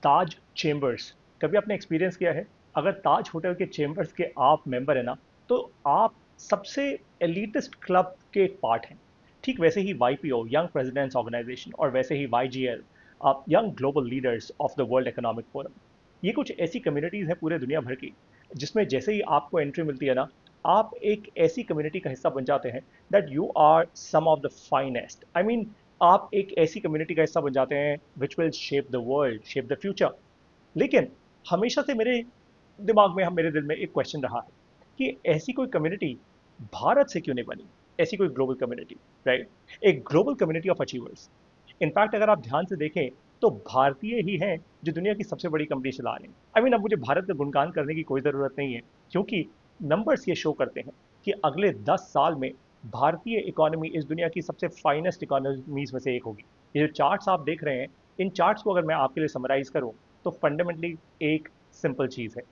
ताज chambers, कभी आपने experience किया है? अगर ताज होटल के चेंबर्स के आप मेंबर है ना, तो आप सबसे एलिटिस्ट क्लब के एक पार्ट हैं। ठीक वैसे ही वाईपीओ, यंग प्रेसिडेंट्स ऑर्गेनाइजेशन, और वैसे ही YGL, young global leaders of the world economic forum, ये कुछ ऐसी कम्युनिटीज हैं पूरे दुनिया भर की, जिसमें जैसे ही आपको एंट्री मिलती है ना, आप एक ऐसी कम्युनिटी का हिस्सा बन जाते हैं that you are some of the finest. I mean, आप एक ऐसी कम्युनिटी का हिस्सा बन जाते हैं which will shape the world, shape the future. लेकिन हमेशा से मेरे दिमाग में, हम मेरे दिल में एक क्वेश्चन रहा है कि ऐसी कोई कम्युनिटी भारत से क्यों नहीं बनी? ऐसी कोई ग्लोबल कम्युनिटी, राइट? एक global community of achievers. In fact अगर आप ध्यान से देखें तो भारतीय ही हैं जो दुनिया की सबसे बड़ी कंपनी चला रहे हैं। आई मीन, अब मुझे भारत का गुणगान करने की कोई ज़रूरत नहीं है, क्योंकि नंबर्स ये शो करते हैं कि अगले 10 साल में भारतीय इकोनॉमी इस दुनिया की सबसे फाइनेस्ट इकोनॉमीज में से एक होगी। ये जो चार्ट्स आप देख रहे हैं, इन चार्ट्स को अगर मैं आपके लिए समराइज करूं, तो फंडामेंटली एक सिंपल चीज़ है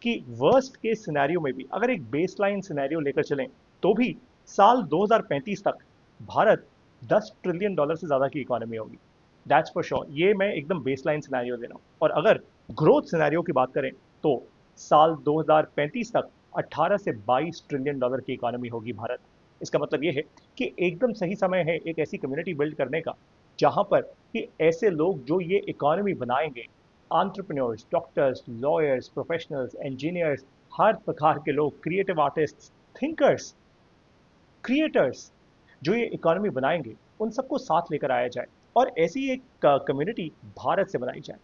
कि वर्स्ट केस सिनेरियो में भी अगर एक बेसलाइन सिनेरियो लेकर चलें, तो भी साल 2035 तक भारत $10 ट्रिलियन से ज़्यादा की इकोनॉमी होगी। That's for sure. ये मैं एकदम बेसलाइन सिनेरियो दे रहा हूँ। और अगर ग्रोथ सिनेरियो की बात करें, तो साल 2035 तक 18 से $22 ट्रिलियन की इकोनॉमी होगी भारत। इसका मतलब ये है कि एकदम सही समय है एक ऐसी कम्युनिटी बिल्ड करने का, जहां पर कि ऐसे लोग जो ये इकोनॉमी बनाएंगे, entrepreneurs, doctors, lawyers, professionals, engineers, हर प्रकार के लोग, क्रिएटिव आर्टिस्ट, थिंकर्स, क्रिएटर्स, जो ये इकोनॉमी बनाएंगे, उन सबको साथ लेकर आया जाए और ऐसी एक कम्युनिटी भारत से बनाई जाए।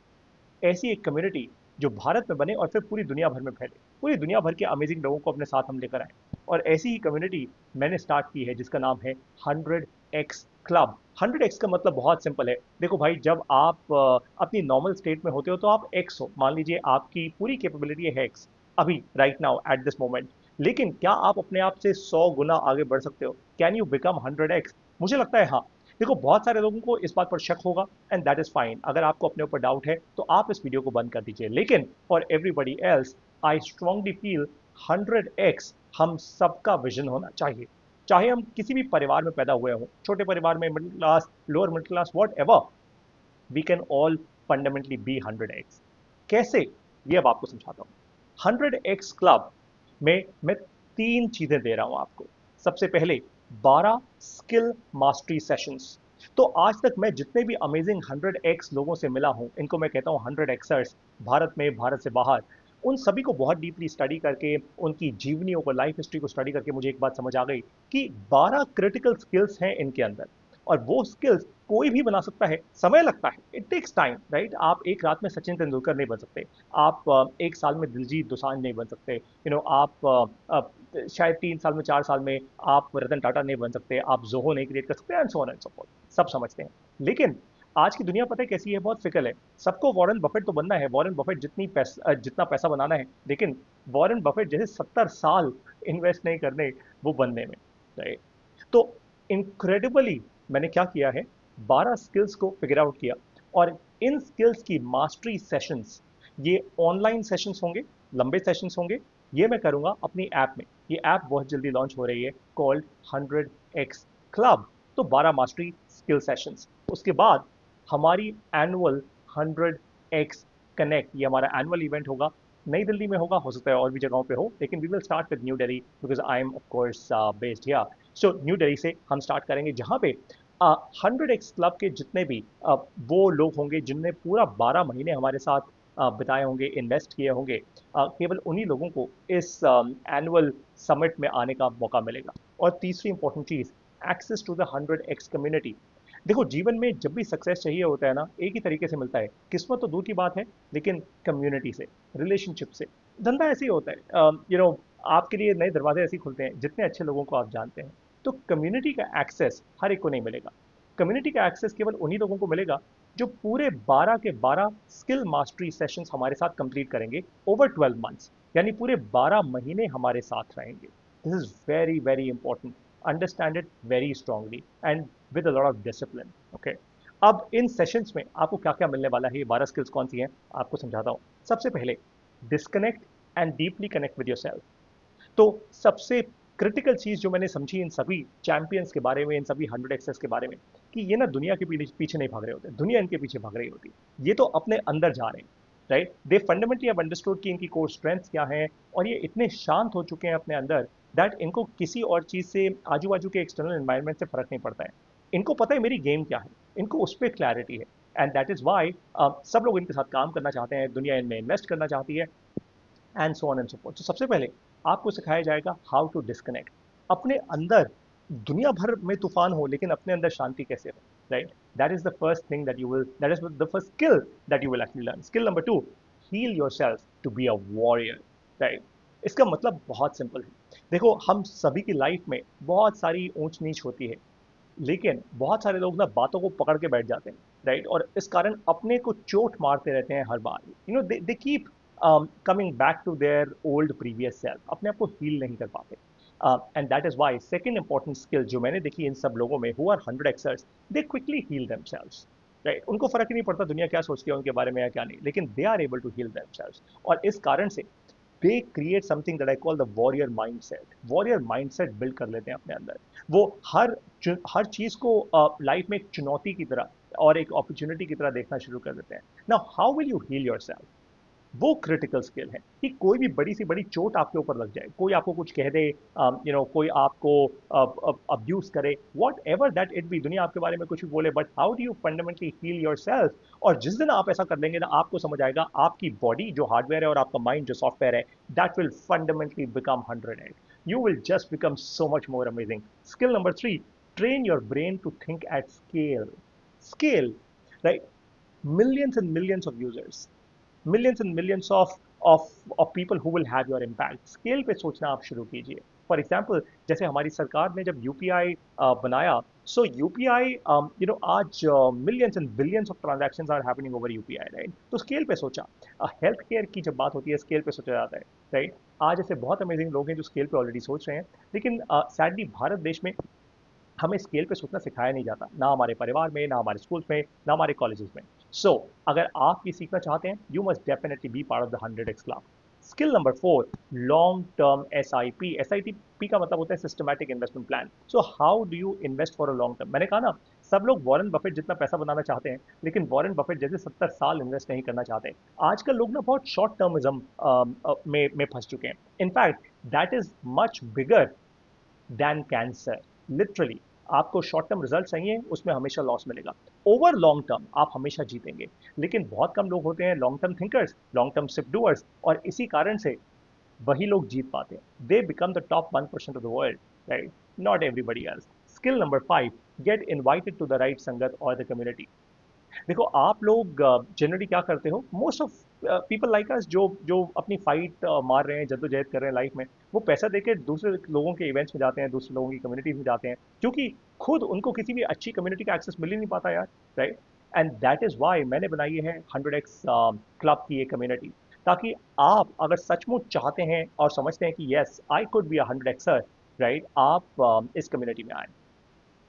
ऐसी एक कम्युनिटी जो भारत में बने और फिर पूरी दुनिया भर में फैले, पूरी दुनिया भर के अमेजिंग लोगों को अपने साथ हम लेकर आए। और ऐसी ही कम्युनिटी मैंने स्टार्ट की है, जिसका नाम है 100x क्लब। 100x का मतलब बहुत सिंपल है। देखो भाई, जब आप अपनी नॉर्मल स्टेट में होते हो तो आप एक्स हो, मान लीजिए आपकी पूरी कैपेबिलिटी है एक्स अभी, right now, at this moment. लेकिन क्या आप अपने आप से 100 गुना आगे बढ़ सकते हो? Can you become 100x? मुझे लगता है हाँ। देखो, बहुत सारे लोगों को इस बात पर शक होगा, एंड दैट इज फाइन। अगर आपको अपने ऊपर डाउट है तो आप इस वीडियो को बंद कर दीजिए। लेकिन for everybody else, I strongly feel 100x हम सबका विजन होना चाहिए। चाहे हम किसी भी परिवार में पैदा हुए हों, छोटे परिवार में, middle class, lower middle class, whatever, we can all fundamentally be 100x। कैसे? ये अब आपको समझाता हूँ। 100x क्लब में मैं तीन चीजें दे रहा हूं आपको। सबसे पहले, 12 स्किल मास्टरी सेशंस। तो आज तक मैं जितने भी अमेजिंग 100x लोगों से मिला हूं, इनको मैं कहता हूं 100xers, भारत में, भारत से बाहर, उन सभी को बहुत डीपली स्टडी करके, उनकी जीवनियों को, लाइफ हिस्ट्री को स्टडी करके मुझे एक बात समझ आ गई कि 12 क्रिटिकल स्किल्स हैं इनके अंदर। और वो स्किल्स कोई भी बना सकता है। समय लगता है, इट टेक्स टाइम, राइट? आप एक रात में सचिन तेंदुलकर नहीं बन सकते। आप एक साल में दिलजीत दोसांझ नहीं बन सकते। आप शायद 3 साल में, 4 साल में आप रतन टाटा नहीं बन सकते, आप जोहो नहीं क्रिएट कर सकते, and so on and so fourth. सब समझते हैं। लेकिन आज की दुनिया पता है कैसी है? बहुत फिकल है। सबको वॉरेन बफेट तो बनना है, वॉरेन बफेट जितना पैसा बनाना है, लेकिन वॉरेन बफेट जैसे 70 साल इन्वेस्ट नहीं करने वो बनने में, राइट? तो इनक्रेडिबली मैंने क्या किया है, 12 स्किल्स को फिगर आउट किया। और इन स्किल्स की मास्टरी सेशंस, ये ऑनलाइन सेशंस होंगे, लंबे सेशंस होंगे। ये मैं करूंगा अपनी ऐप में। ये ऐप बहुत जल्दी लॉन्च हो रही है, कॉल्ड 100x क्लब। तो 12 मास्टरी स्किल सेशंस। उसके बाद हमारी एनुअल 100x कनेक्ट, ये हमारा एनुअल इवेंट होगा। नई दिल्ली में होगा, हो सकता है और भी जगहों पे हो, लेकिन we will start with New Delhi because I am of course based here. So New Delhi से हम स्टार्ट करेंगे, जहाँ पे 100x क्लब के जितने भी वो लोग होंगे जिनने पूरा 12 महीने हमारे साथ बिताए होंगे, इन्वेस्ट किए होंगे, केवल उन्हीं लोगों को इस एनुअल समिट में आने का मौका मिलेगा। और तीसरी इंपॉर्टेंट चीज, access to the 100x community. देखो, जीवन में जब भी सक्सेस चाहिए होता है ना, एक ही तरीके से मिलता है। किस्मत तो दूर की बात है, लेकिन कम्युनिटी से, रिलेशनशिप से। धंधा ऐसे ही होता है, आपके लिए नए दरवाजे ऐसे ही खुलते हैं जितने अच्छे लोगों को आप जानते हैं। तो कम्युनिटी का एक्सेस हर एक को नहीं मिलेगा। कम्युनिटी का एक्सेस केवल उन्हीं लोगों को मिलेगा जो पूरे 12 के 12 स्किल मास्टरी सेशंस हमारे साथ कंप्लीट करेंगे ओवर 12 मंथ्स, यानी पूरे 12 महीने हमारे साथ रहेंगे। This is very very important. Understand it very strongly and with a lot of discipline. Okay, अब इन सेशंस में आपको क्या क्या मिलने वाला है, ये 12 स्किल्स कौन सी हैं, आपको समझाता हूँ। सबसे पहले, disconnect and deeply connect with your self. तो सबसे क्रिटिकल चीज़ जो मैंने समझी इन सभी चैंपियंस के बारे में, इन सभी 100 एक्सेस के बारे में, कि ये ना दुनिया के पीछे नहीं भाग रहे होते, दुनिया इनके पीछे भाग रही होती है। ये तो अपने अंदर जा रहे हैं, right? They fundamentally have understood कि इनकी कोर स्ट्रेंथ्स क्या हैं, और ये इतने शांत हो चुके हैं अपने अंदर दैट इनको किसी और चीज़ से, आजू बाजू के एक्सटर्नल एनवायरनमेंट से फर्क नहीं पड़ता है। इनको पता है मेरी गेम क्या है, इनको उस पर क्लैरिटी है। एंड दैट इज़ वाई सब लोग इनके साथ काम करना चाहते हैं, दुनिया इनमें इन्वेस्ट करना चाहती है, and so on and so fourth. तो सबसे पहले आपको सिखाया जाएगा हाउ टू डिस्कनेक्ट। अपने अंदर दुनिया भर में तूफान हो, लेकिन अपने अंदर शांति कैसे हो, right? That is the first thing that you will, that is the first skill that you will actually learn. Skill number 2, heal yourself to be a warrior, right? इसका मतलब बहुत सिंपल है। देखो, हम सभी की लाइफ में बहुत सारी ऊंच नीच होती है, लेकिन बहुत सारे लोग ना बातों को पकड़ के बैठ जाते हैं, राइट? और इस कारण अपने को चोट मारते रहते हैं हर बार। You know, they keep coming back to their old previous self, अपने आप को हील नहीं कर पाते। And that is why second important skill जो मैंने देखी इन सब लोगों में हु आर 100 एक्सर्स, they quickly heal themselves, right? उनको फर्क ही नहीं पड़ता दुनिया क्या सोचती है उनके बारे में या क्या नहीं, लेकिन they are able to heal themselves. और इस कारण से they create something that I call the warrior mindset. Warrior mindset build कर लेते हैं अपने अंदर। वो हर चीज को लाइफ में एक चुनौती की तरह और एक अपॉर्चुनिटी की तरह देखना शुरू कर देते हैं। Now how will you heal yourself? वो क्रिटिकल स्किल है कि कोई भी बड़ी सी बड़ी चोट आपके ऊपर लग जाए, कोई आपको कुछ कह दे, कोई आपको अब्यूज करे, whatever that it be, दुनिया आपके बारे में कुछ भी बोले, but how do you fundamentally heal yourself? और जिस दिन आप ऐसा कर लेंगे ना, आपको समझ आएगा आपकी बॉडी जो हार्डवेयर है और आपका माइंड जो सॉफ्टवेयर है, that will fundamentally become 100x। You will just become so much more amazing. Skill number 3, train your brain to think at scale. Scale, right? Millions and millions of users, millions and millions of people who will have your impact. Scale पे सोचना आप शुरू कीजिए। For example, जैसे हमारी सरकार ने जब यूपीआई बनाया, सो यूपीआई, आज millions and billions of transactions are happening over UPI, right? तो स्केल पे सोचा। हेल्थ केयर की जब बात होती है, स्केल पे सोचा जाता है, राइट? आज ऐसे बहुत अमेजिंग लोग हैं जो स्केल पे ऑलरेडी सोच रहे हैं, लेकिन सैडली भारत देश में हमें स्केल पे सोचना सिखाया नहीं जाता, ना हमारे परिवार में, ना हमारे स्कूल्स में, ना हमारे कॉलेजेस में। सो अगर आप ये सीखना चाहते हैं, you must definitely be part of the 100x club. Skill number 4, long term SIP। SIP का मतलब होता है systematic investment plan. So how do you invest for a long term? मैंने कहा ना, सब लोग वॉरेन बफेट जितना पैसा बनाना चाहते हैं, लेकिन वॉरेन बफेट जैसे 70 साल इन्वेस्ट नहीं करना चाहते। आजकल लोग ना बहुत शॉर्ट टर्मिज्म में फंस चुके हैं। In fact that is much bigger than cancer, literally. आपको शॉर्ट टर्म रिजल्ट चाहिए, उसमें हमेशा लॉस मिलेगा। ओवर लॉन्ग टर्म आप हमेशा जीतेंगे, लेकिन बहुत कम लोग होते हैं long term thinkers, long term SIP doers, और इसी कारण से वही लोग जीत पाते हैं। They become the top 1% of the world, right? Not everybody else. Skill number 5, get invited to the right sangat और द कम्युनिटी। देखो, आप लोग जनरली क्या करते हो, most of people like us, जो जो अपनी फाइट मार रहे हैं, जद्दोजहद कर रहे हैं लाइफ में, वो पैसा देके दूसरे लोगों के इवेंट्स में जाते हैं, दूसरे लोगों की कम्युनिटीज में जाते हैं, क्योंकि खुद उनको किसी भी अच्छी कम्युनिटी का एक्सेस मिल ही नहीं पाता यार, right? And that is why मैंने बनाई है 100x क्लब की एक कम्युनिटी, ताकि आप अगर सचमुच चाहते हैं और समझते हैं कि yes I could be 100xer, right, आप इस कम्युनिटी में आए।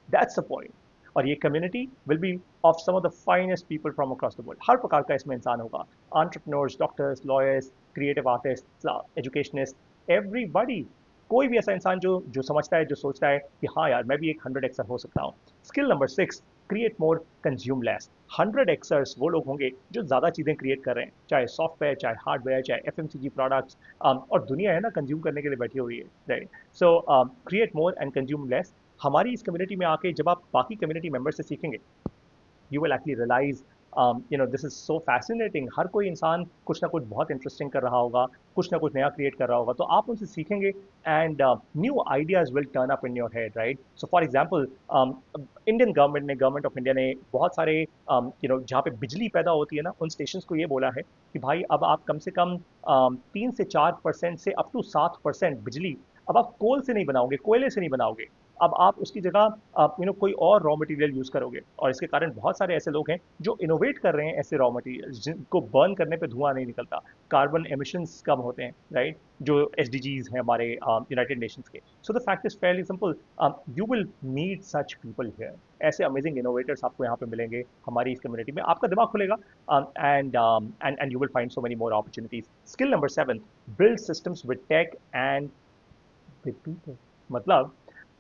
That's the point. और ये community will be of some of the finest people from across the world. हर प्रकार का इसमें इंसान होगा, entrepreneurs, doctors, lawyers, creative artist, educationist, everybody. कोई भी ऐसा इंसान जो जो समझता है, जो सोचता है कि हाँ यार मैं भी एक 100xer हो सकता हूँ। Skill number 6, create more, consume less. 100xers वो लोग होंगे जो ज़्यादा चीज़ें क्रिएट कर रहे हैं, चाहे सॉफ्टवेयर, चाहे हार्डवेयर, चाहे FMCG प्रोडक्ट्स, और दुनिया है ना कंज्यूम करने के लिए बैठी हुई है, right? So create more and consume less. हमारी इस कम्युनिटी में आके जब आप बाकी कम्युनिटी मेंबर से सीखेंगे, you will actually realise, this is so fascinating. हर कोई इंसान कुछ ना कुछ बहुत इंटरेस्टिंग कर रहा होगा, कुछ ना कुछ नया क्रिएट कर रहा होगा, तो आप उनसे सीखेंगे, and new ideas will turn up in your head, right? So for example, Indian government of India ने बहुत सारे, जहाँ पे बिजली पैदा होती है ना, उन स्टेशन को ये बोला है कि भाई अब आप कम से कम 3 से 4% से अप टू 7% बिजली अब आप कोल से नहीं बनाओगे, कोयले से नहीं बनाओगे, अब आप उसकी जगह कोई और रॉ मटेरियल यूज करोगे। और इसके कारण बहुत सारे ऐसे लोग हैं जो इनोवेट कर रहे हैं ऐसे रॉ मटेरियल जिनको बर्न करने पे धुआं नहीं निकलता, कार्बन एमिशंस कम होते हैं, राइट? जो SDGs हैं हमारे यूनाइटेड नेशंस के। So the fact is fairly simple, you will meet such people here. ऐसे अमेजिंग इनोवेटर्स आपको यहाँ पे मिलेंगे हमारी इस कम्युनिटी में, आपका दिमाग खुलेगा, and you will find so many more opportunities. Skill number 7, build systems with tech and with people. मतलब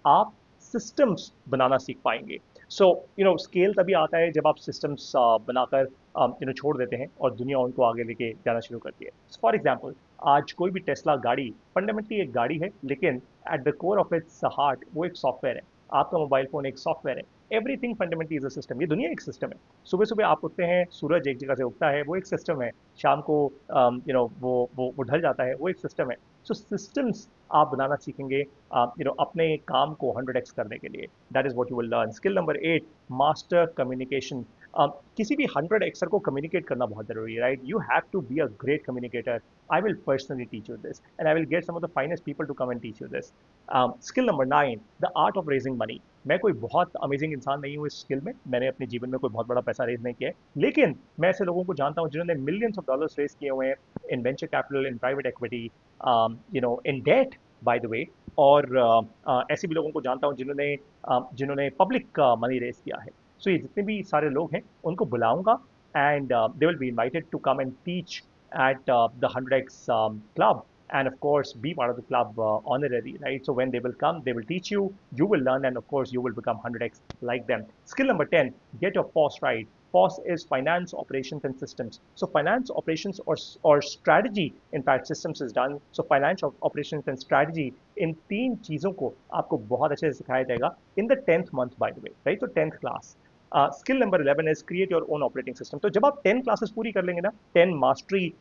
आप सिस्टम्स बनाना सीख पाएंगे। सो स्केल तभी आता है जब आप सिस्टम्स बनाकर छोड़ देते हैं और दुनिया उनको आगे लेके जाना शुरू करती है। फॉर एग्जाम्पल, आज कोई भी टेस्ला गाड़ी फंडामेंटली एक गाड़ी है, लेकिन at the core of its heart वो एक सॉफ्टवेयर है। आपका मोबाइल फोन एक सॉफ्टवेयर है। Everything fundamentally is a system. ये दुनिया एक सिस्टम है। सुबह सुबह आप उठते हैं, सूरज एक जगह से उगता है, वो एक सिस्टम है। शाम को वो ढल जाता है, वो एक सिस्टम है। सो सिस्टम्स आप बनाना सीखेंगे अपने काम को 100x करने के लिए। That is what you will learn. Skill number 8, master communication. किसी भी 100xer को कम्युनिकेट करना बहुत जरूरी है, right? You have to be a great communicator. I will personally teach you this and I will get some of the finest people to come and teach you this. Skill number 9, the art of raising money. मैं कोई बहुत amazing इंसान नहीं हूँ इस skill में, मैंने अपने जीवन में कोई बहुत बड़ा पैसा रेज नहीं किया है, लेकिन मैं ऐसे लोगों को जानता हूँ जिन्होंने मिलियंस ऑफ डॉलर्स रेज किए हुए हैं in venture capital, in private equity, in debt, by the way. और ऐसे भी लोगों को जानता हूँ जिन्होंने पब्लिक मनी रेज किया है। सो ये जितने भी सारे लोग हैं उनको बुलाऊंगा, and they will be invited to come and teach at the 100x club, and of course be part of the club honorary, right? So when they will come, they will teach you, you will learn, and of course you will become 100x like them. Skill number 10, get your POS right. POS is finance, operations, and systems. So finance, operations, or strategy, in fact systems is done. So finance, operations, and strategy, इन तीन चीजों को आपको बहुत अच्छे से सिखाया जाएगा in the 10th month, by the way, right? So 10th class. Skill number 11 is create your own operating system. तो जब आप 10 क्लासेस पूरी कर लेंगे ना, 10 मास्टरी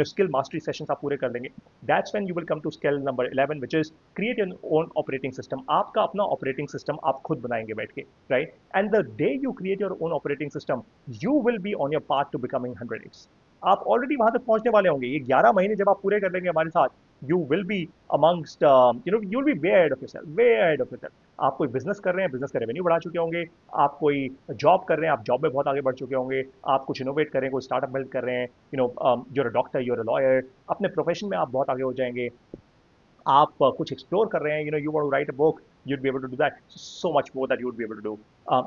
स्किल मास्टरी सेशंस आप पूरे कर लेंगे, that's when you will come to skill number 11, which is create your own operating system. आपका अपना ऑपरेटिंग सिस्टम आप खुद बनाएंगे बैठ के, right? And the day you create your own operating system, you will be on your path to becoming 100x। आप already वहां तक पहुंचने वाले होंगे। ये 11 महीने जब आप पूरे कर लेंगे हमारे साथ, you will be amongst you will be way ahead of yourself, way ahead of yourself। आप कोई बिजनेस कर रहे हैं, बिजनेस का रेवेन्यू बढ़ा चुके होंगे। आप कोई जॉब कर रहे हैं, आप जॉब में बहुत आगे बढ़ चुके होंगे। आप कुछ इनोवेट कर रहे हैं, कोई स्टार्टअप बिल्ड कर रहे हैं, you're a doctor, you're a lawyer, अपने प्रोफेशन में आप बहुत आगे हो जाएंगे। आप कुछ एक्सप्लोर कर रहे हैं, you want to write a book, you'd be able to do that so much more that you'd be able to do।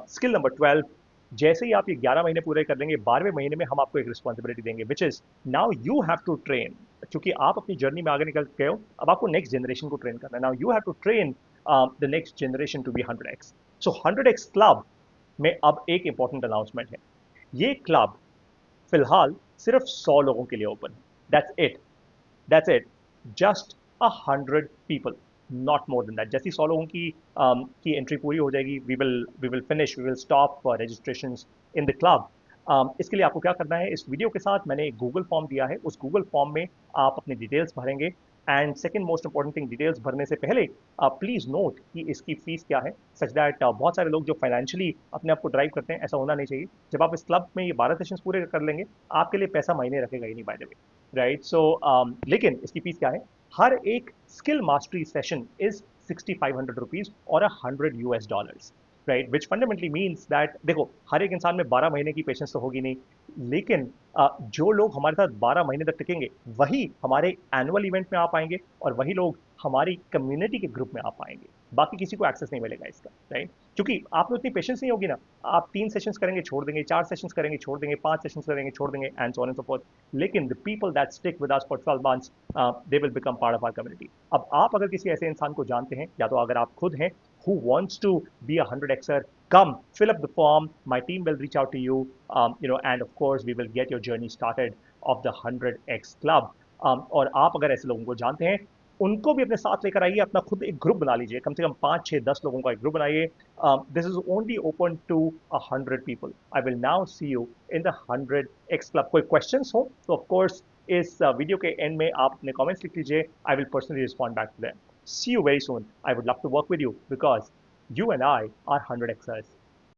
Skill number 12, जैसे ही आप ये 11 महीने पूरे कर लेंगे, 12वें महीने में हम आपको एक रिस्पॉन्सिबिलिटी देंगे, which is now you have to train. क्योंकि आप अपनी जर्नी में आगे निकल गए हो, अब आपको नेक्स्ट जनरेशन को ट्रेन करना है। Now you have to train the next generation to be 100x। So 100x club में अब एक इंपॉर्टेंट अनाउंसमेंट है। ये क्लब फिलहाल सिर्फ 100 लोगों के लिए ओपन है। That's it, that's it, just 100 people, not more than that. जैसी 100 लोगों की एंट्री पूरी हो जाएगी, we will stop registration in the club. इसके लिए आपको क्या करना है, इस वीडियो के साथ मैंने एक गूगल फॉर्म दिया है, उस गूगल फॉर्म में आप अपनी डिटेल्स भरेंगे। And second most important thing, details भरने से पहले प्लीज नोट कि इसकी फीस क्या है, सच दैट बहुत सारे लोग जो फाइनेंशियली अपने आप को ड्राइव करते हैं, ऐसा होना नहीं चाहिए। जब आप इस क्लब में ये 12 सेशंस पूरे कर लेंगे, आपके लिए पैसा मायने रखेगा ही नहीं, बाय द वे, राइट? सो लेकिन इसकी फीस क्या है? हर एक skill mastery session is 6500 rupees और $100, right? Which fundamentally means that, देखो, हर एक इंसान में 12 महीने की पेशेंस तो होगी नहीं, लेकिन जो लोग हमारे साथ 12 महीने तक टिकेंगे, वही हमारे एनुअल इवेंट में आ पाएंगे और वही लोग हमारी कम्युनिटी के ग्रुप में आ पाएंगे। बाकी किसी को एक्सेस नहीं मिलेगा इसका, राइट? क्योंकि आप में उतनी पेशेंस नहीं होगी ना। आप 3 सेशंस करेंगे, छोड़ देंगे, 4 सेशंस करेंगे, छोड़ देंगे, 5 सेशंस करेंगे, छोड़ देंगे, and so on and so forth. लेकिन the people that stick with us for 12 months, they will become part of our community. अब आप अगर किसी ऐसे इंसान को जानते हैं, या तो अगर आप खुद हैं who wants to be a 100xer, come fill up the form, my team will reach out to you, and of course we will get your journey started of the 100x club। और आप अगर ऐसे लोगों को जानते हैं, उनको भी अपने साथ लेकर आइए, अपना खुद एक ग्रुप बना लीजिए, कम से कम 5 6 10 लोगों का एक ग्रुप बनाइए। This is only open to 100 people। I will now see you in the 100x club। कोई क्वेश्चंस हो तो ऑफ कोर्स इस वीडियो के एंड में आप अपने कमेंट्स लिख लीजिए, I will personally respond back to them. See you very soon। I would love to work with you because you and I are 100xers।